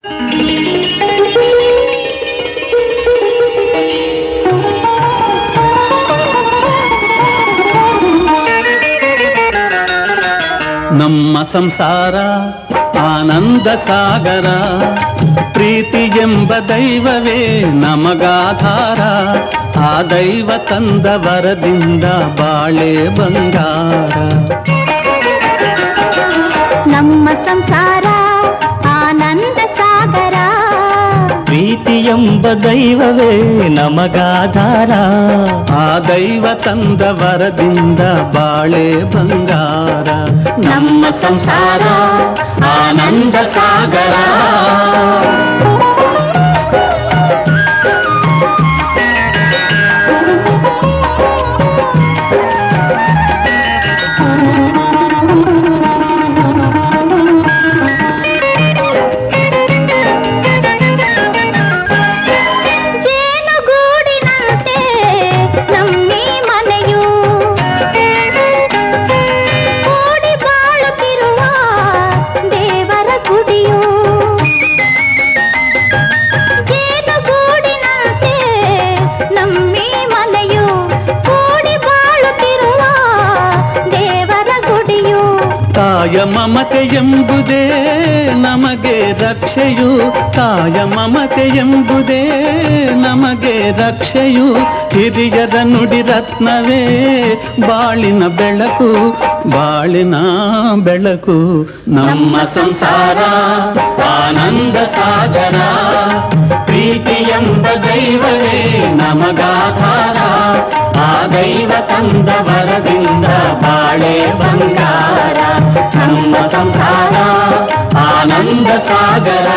ನಮ್ಮ ಸಂಸಾರ ಆನಂದ ಸಾಗರ, ಪ್ರೀತಿ ಎಂಬ ದೈವವೇ ನಮಗಾಧಾರ. ಆ ದೈವ ತಂದ ವರದಿಂದ ಬಾಳೆ ಬಂಗಾರ. ನಮ್ಮ ಸಂಸಾರ ಆನಂದ ಸಾಗರ, ಪ್ರೀತಿ ಎಂಬ ದೈವವೇ ನಮಗಾಧಾರ. ಆ ದೈವ ತಂದ ವರದಿಂದ ಬಾಳೆ ಬಂಗಾರ. ನಮ್ಮ ಸಂಸಾರ ಆನಂದ ಸಾಗರ. ಕಾಯ ಮಮತೆ ಎಂಬುದೇ ನಮಗೆ ರಕ್ಷೆಯು, ಕಾಯ ಮಮತೆ ಎಂಬುದೇ ನಮಗೆ ರಕ್ಷೆಯು. ಹಿರಿಯರ ನುಡಿ ರತ್ನವೇ ಬಾಳಿನ ಬೆಳಕು, ಬಾಳಿನ ಬೆಳಕು. ನಮ್ಮ ಸಂಸಾರ ಆನಂದ ಸಾಗರ, ಪ್ರೀತಿ ಎಂಬ ದೈವವೇ ನಮಗಾಧಾರ. ಆ ದೈವ ತಂದ ವರದಿಂದ ಬಾಳೆ ಬಂಗಾರ. ನಮ್ಮ ಸಂಸಾರ ಆನಂದ ಸಾಗರ.